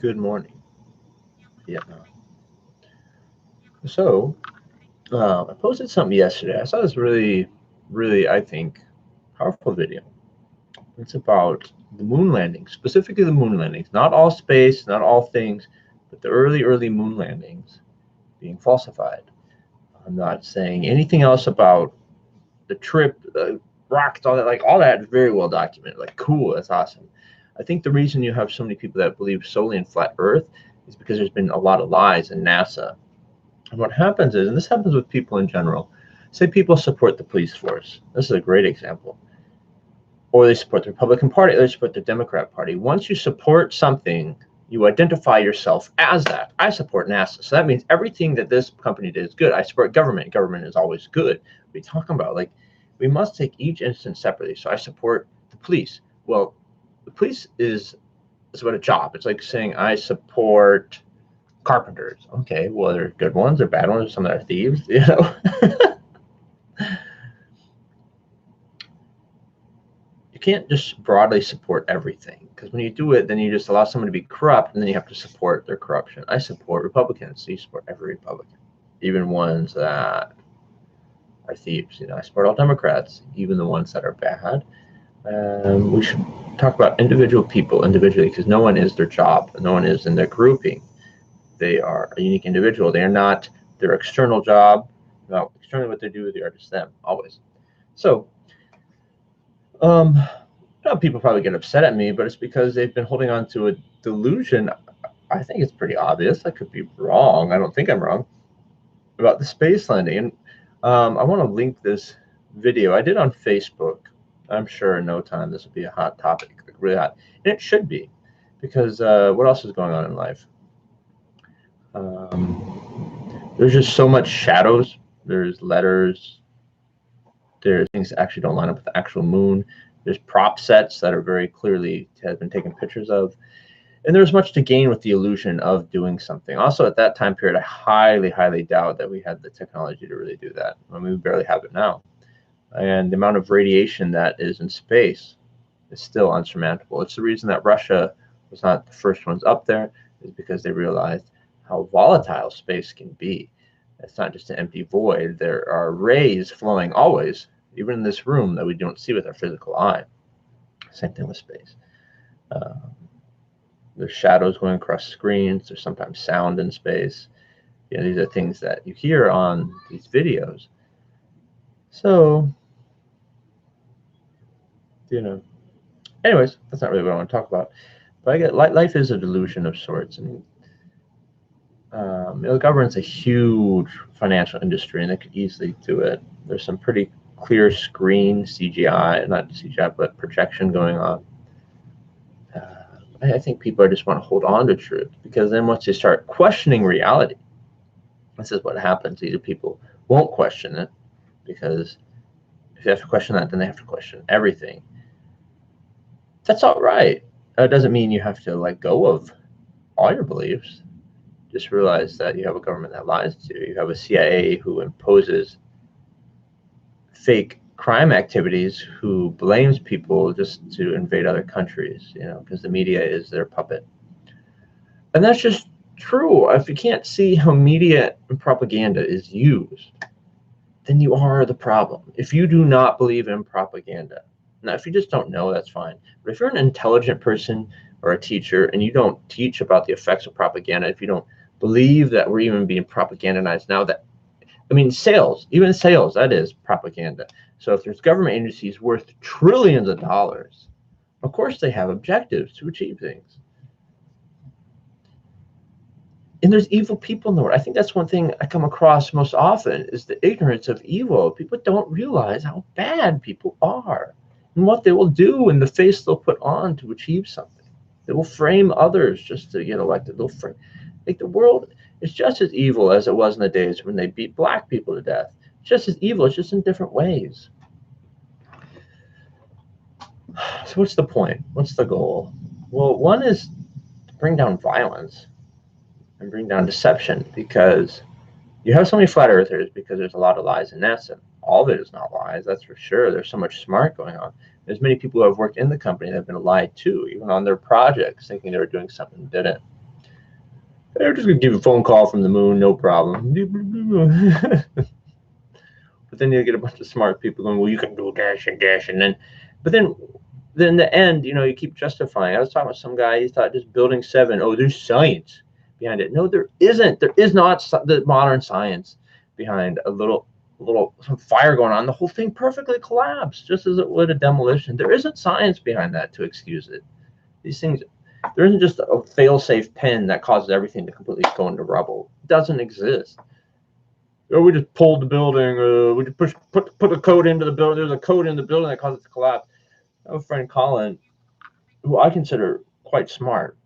Good morning, Vietnam. So, I posted something yesterday. I saw this really, I think, powerful video. It's about the moon landings, specifically the moon landings, not all space, not all things, but the early moon landings being falsified. I'm not saying anything else about the trip, the rockets, all that. Like all that is very well documented. Like, cool, that's awesome. I think the reason you have so many people that believe solely in flat Earth is because there's been a lot of lies in NASA. And what happens is, and this happens with people in general, say people support the police force. This is a great example. Or they support the Republican Party, or they support the Democrat Party. Once you support something, you identify yourself as that. I support NASA. So that means everything that this company did is good. I support government. Government is always good. What are you talking about? Like, we must take each instance separately. So I support the police. Well, the police is about a job. It's like saying I support carpenters. Okay, well, there's good ones, or bad ones, some that are thieves, you know. You can't just broadly support everything, because when you do it, then you just allow someone to be corrupt, and then you have to support their corruption. I support Republicans, so you support every Republican, even ones that are thieves. You know, I support all Democrats, even the ones that are bad. We should talk about individual people individually, because no one is their job, no one is in their grouping. They are a unique individual. They are not their external job. No, externally what they do, they are just them, always. So, people probably get upset at me, but it's because they've been holding on to a delusion. I think it's pretty obvious. I could be wrong. I don't think I'm wrong about the space landing. And I want to link this video I did on Facebook. I'm sure in no time this will be a hot topic, like really hot, and it should be, because what else is going on in life? There's just so much shadows. There's letters. There's things that actually don't line up with the actual moon. There's prop sets that are very clearly have been taken pictures of. And there's much to gain with the illusion of doing something. Also, at that time period, I highly doubt that we had the technology to really do that. I mean, we barely have it now. And the amount of radiation that is in space is still unsurmountable. It's the reason that Russia was not the first ones up there, is because they realized how volatile space can be. It's not just an empty void. There are rays flowing always, even in this room, that we don't see with our physical eye. Same thing with space. There's shadows going across screens. There's sometimes sound in space. You know, these are things that you hear on these videos. So, you know, anyways, that's not really what I want to talk about. But I get life is a delusion of sorts, and the government's a huge financial industry, and they could easily do it. There's some pretty clear screen CGI, not CGI, but projection going on. I think people just want to hold on to truth, because then once they start questioning reality, this is what happens. Either people won't question it, because if you have to question that, then they have to question everything. That's all right. That doesn't mean you have to let go of all your beliefs. Just realize that you have a government that lies to you. You have a CIA who imposes fake crime activities, who blames people just to invade other countries, you know, because the media is their puppet. And that's just true. If you can't see how media and propaganda is used, then you are the problem. If you do not believe in propaganda, now if you just don't know, that's fine. But if you're an intelligent person or a teacher and you don't teach about the effects of propaganda, if you don't believe that we're even being propagandized now, that, I mean, sales, even sales, that is propaganda. So if there's government agencies worth trillions of dollars, of course they have objectives to achieve things. And there's evil people in the world. I think that's one thing I come across most often, is the ignorance of evil. People don't realize how bad people are and what they will do and the face they'll put on to achieve something. They will frame others just to get elected. They'll frame, like, the world is just as evil as it was in the days when they beat black people to death. It's just as evil, it's just in different ways. So what's the point? What's the goal? Well, one is to bring down violence and bring down deception, because you have so many flat earthers because there's a lot of lies in NASA. All of it is not lies, that's for sure. There's so much smart going on. There's many people who have worked in the company that have been lied to, even on their projects, thinking they were doing something and didn't. They're just gonna give you a phone call from the moon, no problem. But then you get a bunch of smart people going, well, you can do dash and dash, and but then in the end, you keep justifying. I was talking with some guy, he thought just building 7, oh, there's science behind it. No, there isn't. There is not the modern science behind a little some fire going on. The whole thing perfectly collapsed, just as it would a demolition. There isn't science behind that to excuse it. These things, there isn't just a fail-safe pin that causes everything to completely go into rubble. It doesn't exist. We just pulled the building. We just put a code into the building. There's a code in the building that caused it to collapse. I have a friend, Colin, who I consider quite smart,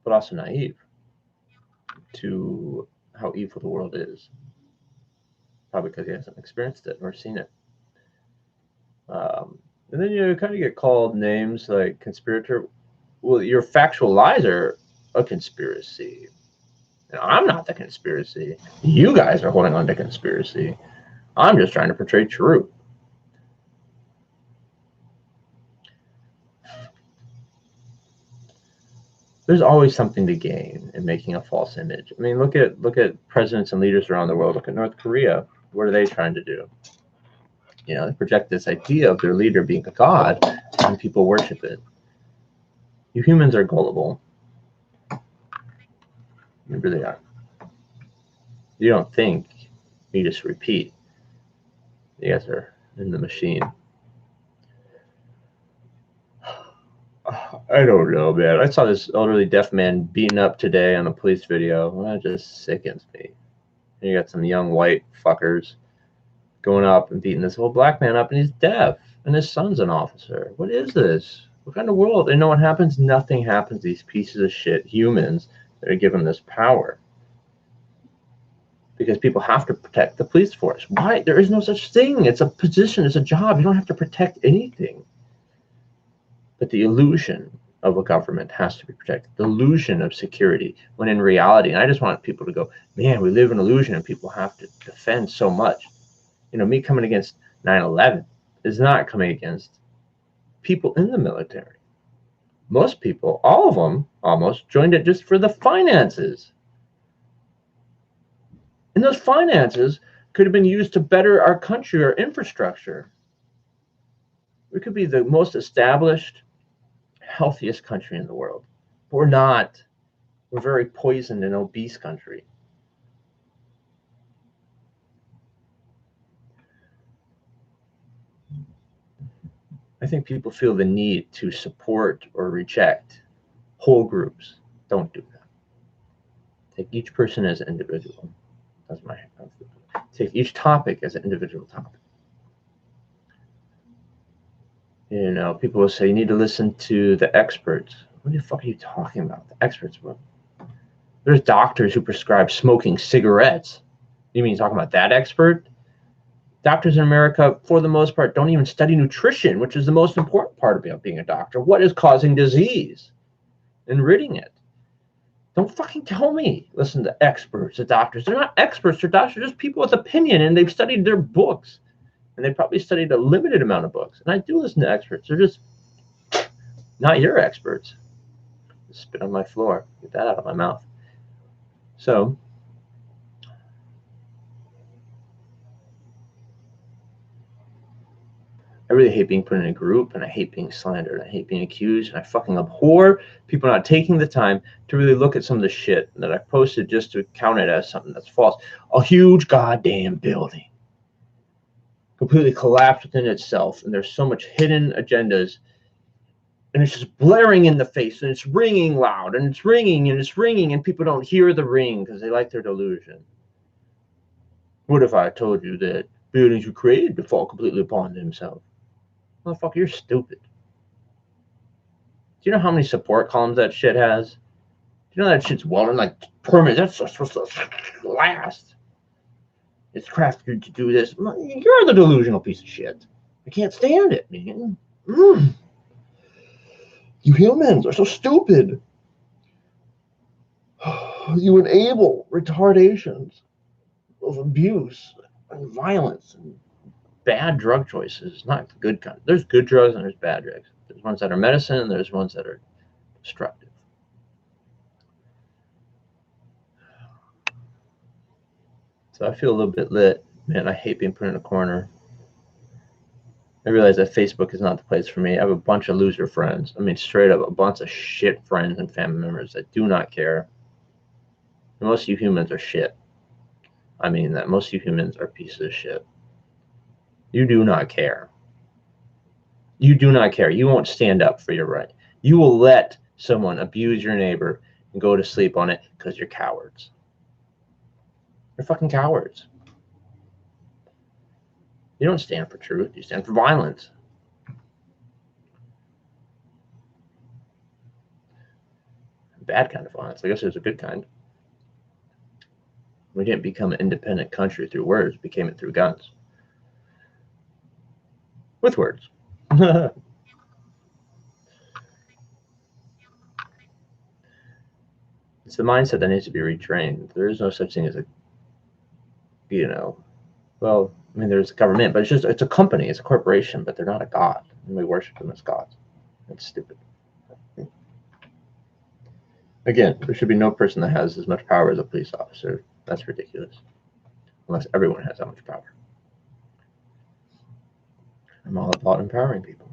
but also naive to how evil the world is. Probably because he hasn't experienced it or seen it. And then you kind of get called names like conspirator. Well, your factual lies are a conspiracy. And I'm not the conspiracy. You guys are holding on to conspiracy. I'm just trying to portray truth. There's always something to gain in making a false image. I mean, look at presidents and leaders around the world. Look at North Korea. What are they trying to do? They project this idea of their leader being a god, and people worship it. You humans are gullible. You really are. You don't think. You just repeat. You guys are in the machine. I don't know, man. I saw this elderly deaf man beaten up today on a police video. That just sickens me. And you got some young white fuckers going up and beating this old black man up, and he's deaf, and his son's an officer. What is this? What kind of world? And what happens? Nothing happens. These pieces of shit humans that are given this power. Because people have to protect the police force. Why? There is no such thing. It's a position. It's a job. You don't have to protect anything. But the illusion of a government has to be protected. The illusion of security, when in reality, and I just want people to go, man, we live in illusion and people have to defend so much. Me coming against 9/11 is not coming against people in the military. Most people, all of them almost, joined it just for the finances. And those finances could have been used to better our country, our infrastructure. We could be the most established, healthiest country in the world. But we're not. We're a very poisoned and obese country. I think people feel the need to support or reject whole groups. Don't do that. Take each person as an individual. Take each topic as an individual topic. People will say you need to listen to the experts. What the fuck are you talking about? The experts? There's doctors who prescribe smoking cigarettes. You mean talking about that expert? Doctors in America, for the most part, don't even study nutrition, which is the most important part about being a doctor. What is causing disease and ridding it? Don't fucking tell me. Listen to experts, the doctors. They're not experts, they're doctors. They're just people with opinion, and they've studied their books. And they probably studied a limited amount of books. And I do listen to experts. They're just not your experts. Just spit on my floor. Get that out of my mouth. So, I really hate being put in a group, and I hate being slandered. I hate being accused, and I fucking abhor people not taking the time to really look at some of the shit that I posted just to count it as something that's false. A huge goddamn building completely collapsed within itself, and there's so much hidden agendas, and it's just blaring in the face, and it's ringing loud, and it's ringing, and it's ringing, and people don't hear the ring because they like their delusion. What if I told you that buildings were created to fall completely upon themselves? Motherfucker, you're stupid. Do you know how many support columns that shit has? Do you know that shit's welded like permanent? That's supposed to last. It's crafted to do this. You're the delusional piece of shit. I can't stand it, man. You humans are so stupid. You enable retardations of abuse and violence and bad drug choices. Not the good kind. There's good drugs and there's bad drugs. There's ones that are medicine and there's ones that are destructive. So I feel a little bit lit. Man, I hate being put in a corner. I realize that Facebook is not the place for me. I have a bunch of loser friends. I mean, straight up, a bunch of shit friends and family members that do not care. And most of you humans are shit. I mean that most of you humans are pieces of shit. You do not care. You do not care. You won't stand up for your right. You will let someone abuse your neighbor and go to sleep on it because you're cowards. You're fucking cowards. You don't stand for truth. You stand for violence. Bad kind of violence. I guess there's a good kind. We didn't become an independent country through words. We became it through guns. With words. It's the mindset that needs to be retrained. There is no such thing as a, well, I mean, there's a government, but it's a company, it's a corporation, but they're not a god. And we worship them as gods. That's stupid. Again, there should be no person that has as much power as a police officer. That's ridiculous. Unless everyone has that much power. I'm all about empowering people.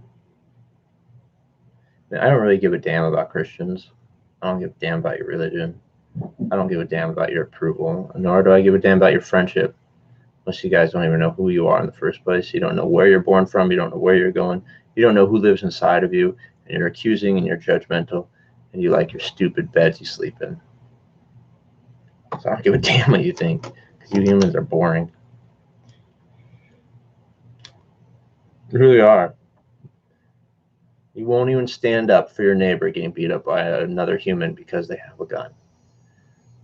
I don't really give a damn about Christians. I don't give a damn about your religion. I don't give a damn about your approval, nor do I give a damn about your friendship. Most of you guys don't even know who you are in the first place. You don't know where you're born from. You don't know where you're going. You don't know who lives inside of you. And you're accusing and you're judgmental. And you like your stupid beds you sleep in. So I don't give a damn what you think. Because you humans are boring. You really are. You won't even stand up for your neighbor getting beat up by another human because they have a gun.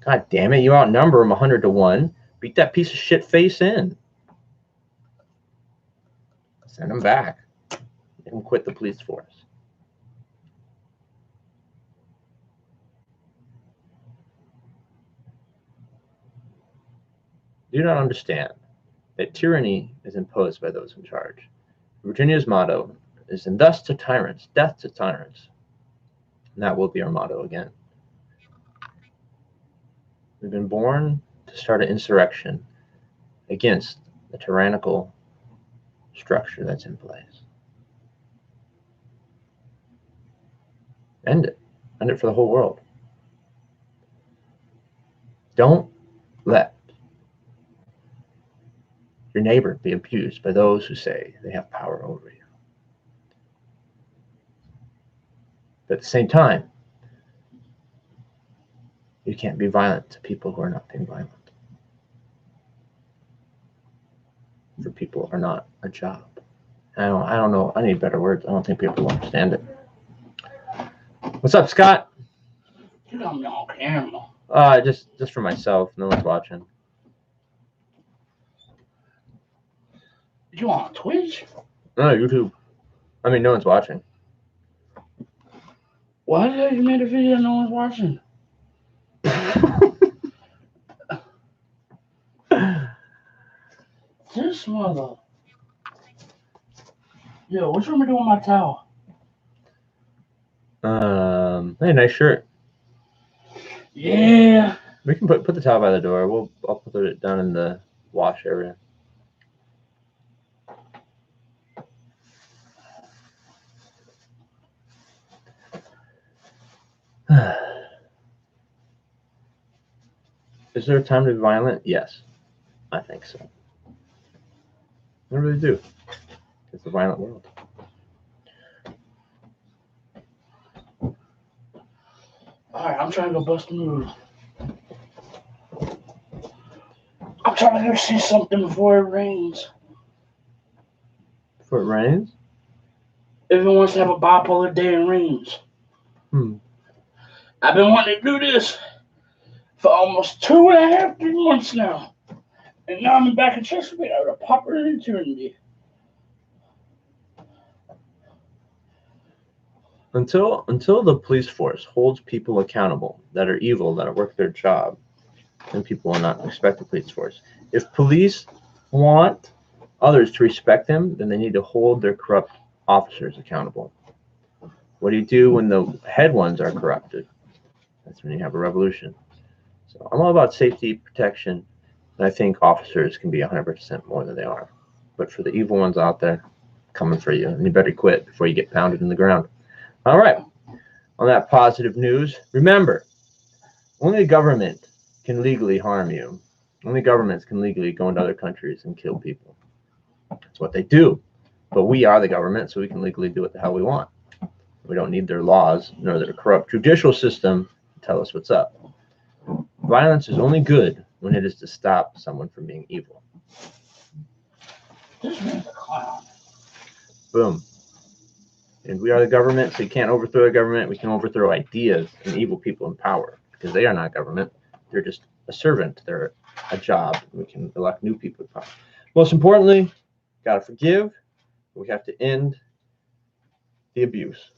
God damn it, you outnumber them 100 to 1. Beat that piece of shit face in. Send him back. Make him quit the police force. Do not understand that tyranny is imposed by those in charge. Virginia's motto is, and thus to tyrants, death to tyrants. And that will be our motto again. We've been born to start an insurrection against the tyrannical structure that's in place. End it. End it for the whole world. Don't let your neighbor be abused by those who say they have power over you. But at the same time, you can't be violent to people who are not being violent. For people are not a job. I don't know. I need better words. I don't think people will understand it. What's up, Scott? You got me on camera. Just for myself. No one's watching. You on Twitch? No, YouTube. I mean, no one's watching. Why the hell you made a video no one's watching? This mother. Yo, what you want me to do with my towel? Hey, nice shirt. Yeah. We can put the towel by the door. I'll put it down in the wash area. Is there a time to be violent? Yes, I think so. I really do. It's a violent world. Alright, I'm trying to go bust a move. I'm trying to go see something before it rains. Before it rains? Everyone wants to have a bipolar day and rains. I've been wanting to do this for almost 2.5, 3 months now. And now I'm back in Chesapeake. I would have popped it into it. Until the police force holds people accountable that are evil, that work their job, then people will not respect the police force. If police want others to respect them, then they need to hold their corrupt officers accountable. What do you do when the head ones are corrupted? That's when you have a revolution. So I'm all about safety, protection, And I think officers can be 100% more than they are. But for the evil ones out there, coming for you, and you better quit before you get pounded in the ground. All right. On that positive news, remember, only the government can legally harm you. Only governments can legally go into other countries and kill people. That's what they do. But we are the government, so we can legally do what the hell we want. We don't need their laws nor their corrupt judicial system to tell us what's up. Violence is only good when it is to stop someone from being evil. This man's a clown. Boom. And we are the government, so you can't overthrow the government. We can overthrow ideas and evil people in power because they are not government. They're just a servant. They're a job. We can elect new people to power. Most importantly, gotta forgive. We have to end the abuse.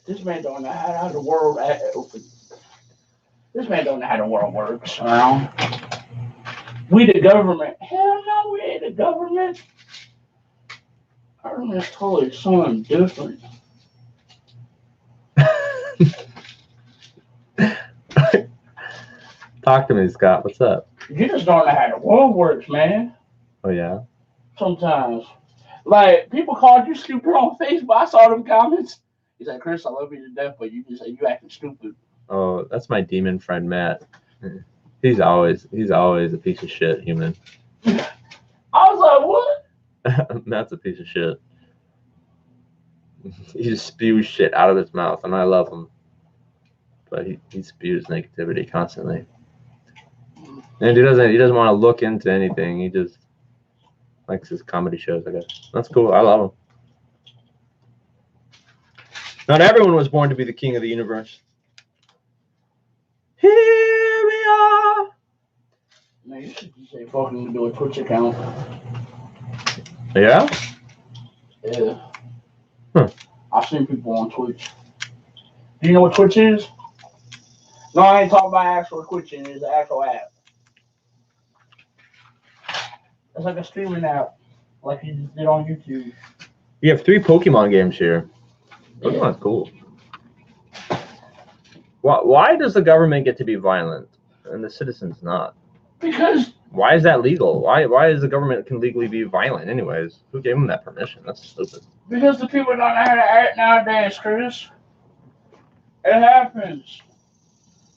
This man don't know how the world This man don't know how the world works around. We the government. Hell no, we ain't the government. Our government's totally something different. Talk to me, Scott. What's up? You just don't know how the world works, man. Oh, yeah? Sometimes. Like, people called you stupid on Facebook. I saw them comments. He's like, Chris, I love you to death, but you just say you acting stupid. Oh, that's my demon friend, Matt. He's always a piece of shit human. I was like, what? Matt's a piece of shit. He just spews shit out of his mouth, and I love him. But he spews negativity constantly. And he doesn't want to look into anything. He just likes his comedy shows, I guess. That's cool. I love him. Not everyone was born to be the king of the universe. Here we are. Man, you should just say fucking do a Twitch account. Yeah? Yeah. I've seen people on Twitch. Do you know what Twitch is? No, I ain't talking about actual Twitching. It's an actual app. It's like a streaming app, like you just did on YouTube. You have 3 Pokemon games here. Pokemon's cool. Why does the government get to be violent and the citizens not? Because. Why is that legal? Why is the government can legally be violent anyways? Who gave them that permission? That's stupid. Because the people don't know how to act nowadays, Chris. It happens.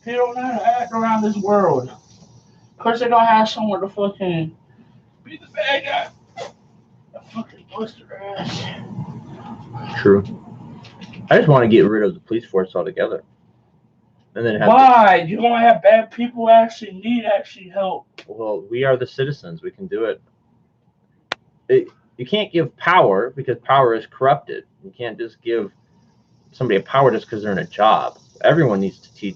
People don't know how to act around this world. Of course, they don't have someone to fucking be the bad guy. The fucking bust their ass. True. I just want to get rid of the police force altogether. And then why? You're gonna have bad people actually need help. Well, we are the citizens. We can do it. You can't give power because power is corrupted. You can't just give somebody a power just because they're in a job. Everyone needs to be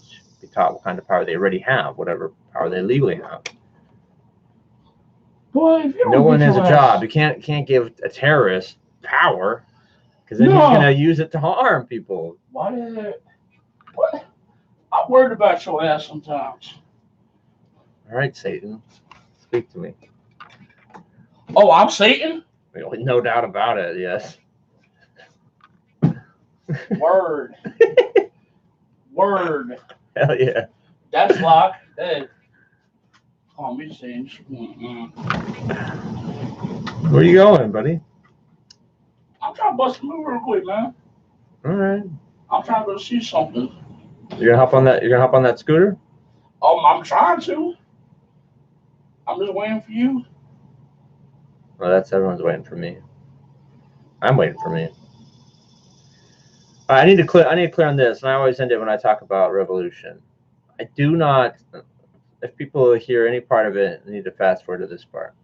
taught what kind of power they already have, whatever power they legally have. Boy, no one has a job. You can't give a terrorist power because then he's gonna use it to harm people. What? I'm worried about your ass sometimes. All right, Satan, speak to me. Oh, I'm Satan? No doubt about it. Yes. Word. Word. Hell yeah. That's locked. Hey. Call me Satan. Where you going, buddy? I'm trying to bust a move real quick, man. All right. I'm trying to go see something. You're gonna hop on that. You're gonna hop on that scooter. I'm trying to. I'm just waiting for you. Well, that's everyone's waiting for me. I'm waiting for me. I need to clear on this, and I always end it when I talk about revolution. I do not. If people hear any part of it, they need to fast forward to this part.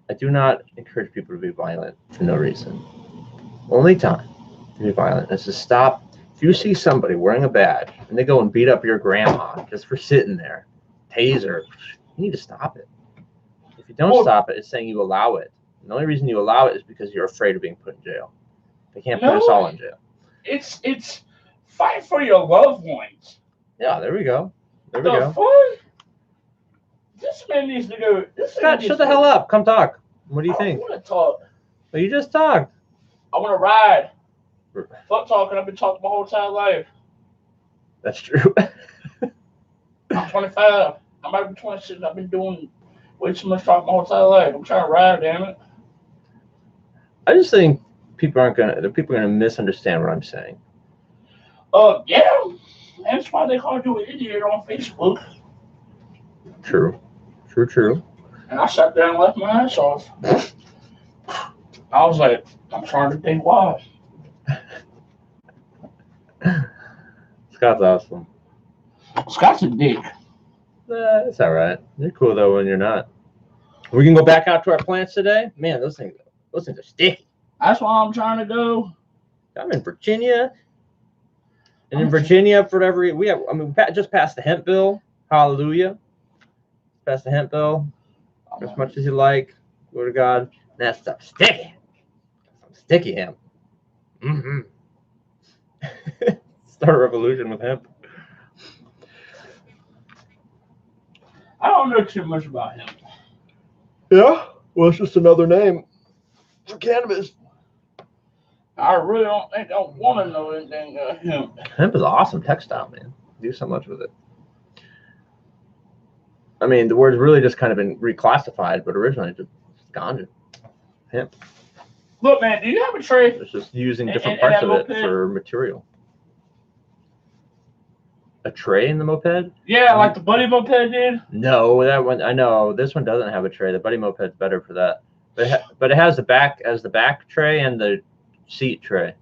I do not encourage people to be violent for no reason. Only time to be violent is to stop. If you see somebody wearing a badge and they go and beat up your grandma just for sitting there, taser, you need to stop it. If you don't stop it, it's saying you allow it. And the only reason you allow it is because you're afraid of being put in jail. They can't put us all in jail. It's fight for your loved ones. Yeah, there we go. There we go. Fuck? This man needs to go. Scott, shut the hell up. Come talk. What do you think? I want to talk. Well, you just talked. I want to ride. Fuck talking. I've been talking my whole entire life. That's true. I'm 25. I'm about to be 26. I've been doing Way too much talking about that leg. I'm trying to ride, damn it. I just think people are gonna misunderstand what I'm saying. Yeah. That's why they called you an idiot on Facebook. True. And I sat there and left my ass off. I was like, I'm trying to think why. Scott's awesome. Scott's a dick. It's all right. You're cool though when you're not. We can go back out to our plants today. Man, those things are sticky. That's why I'm trying to go. I'm in Virginia, and in Virginia, for whatever we just passed the hemp bill. Hallelujah. Passed the hemp bill. As much as you like. Word of God. That stuff's sticky. Some sticky hemp. Mm-hmm. Start a revolution with hemp. I don't know too much about hemp. Yeah? Well, it's just another name for cannabis. I really don't think I want to know anything about hemp. Hemp is awesome textile, man. Do so much with it. I mean, the word's really just kind of been reclassified, but originally it's just ganja. Hemp. Look, man, do you have a tray? It's just using different parts of it for material. A tray in the moped? Yeah, like the Buddy Moped did? No, that one, I know. This one doesn't have a tray. The Buddy Moped's better for that. But it has the back tray and the seat tray.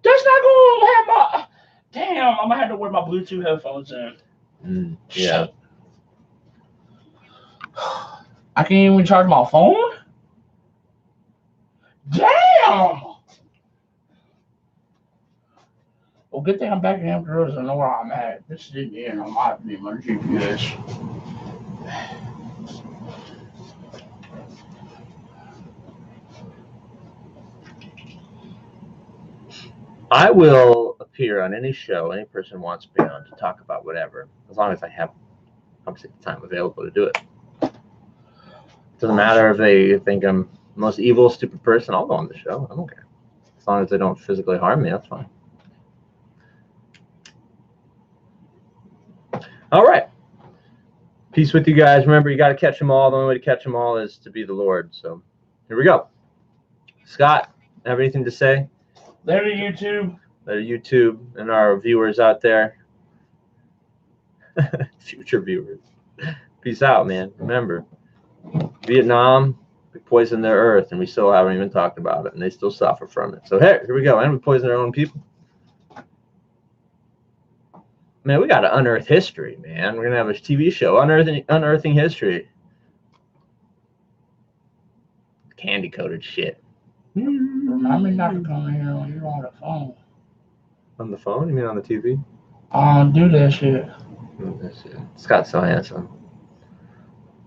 That's not going to have my... Damn, I'm going to have to wear my Bluetooth headphones in. Yeah. I can't even charge my phone? Damn! Well, good thing I'm back in Hampton Roads. I know where I'm at. This is the end. I might be my GPS. I will appear on any show any person wants me on to talk about whatever, as long as I have obviously the time available to do it. Doesn't matter if they think I'm the most evil, stupid person. I'll go on the show. I don't care. As long as they don't physically harm me, that's fine. All right. Peace with you guys. Remember, you got to catch them all. The only way to catch them all is to be the Lord. So here we go. Scott, have anything to say? Later, YouTube. Later, YouTube and our viewers out there. Future viewers. Peace out, man. Remember, Vietnam, we poisoned their earth, and we still haven't even talked about it, and they still suffer from it. So, hey, here we go. And we poison our own people. Man, we got to unearth history, man. We're going to have a TV show, Unearthing History. Candy-coated shit. Remind me not to come in here when you're on the phone. On the phone? You mean on the TV? I don't do that shit. Scott's so handsome.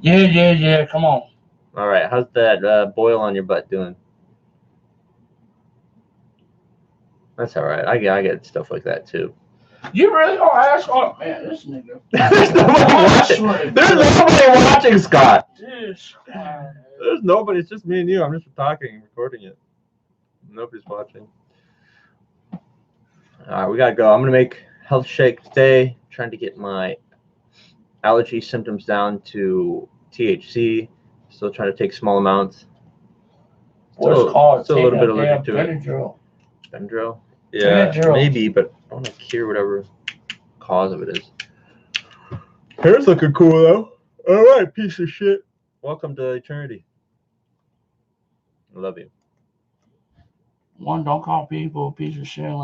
Yeah. Come on. All right. How's that boil on your butt doing? That's all right. I get stuff like that, too. You really gonna ask? Oh, man, this nigga. There's nobody watching, Scott. This guy. There's nobody. It's just me and you. I'm just talking and recording it. Nobody's watching. All right, we got to go. I'm going to make health shake today. Trying to get my allergy symptoms down to THC. Still trying to take small amounts. What's called? Still a little bit allergic to it. Benadryl. Benadryl? Yeah, Benadryl. maybe, but I want to cure whatever cause of it is. Hair's looking cool, though. All right, piece of shit. Welcome to eternity. I love you. One, don't call people a piece of shit.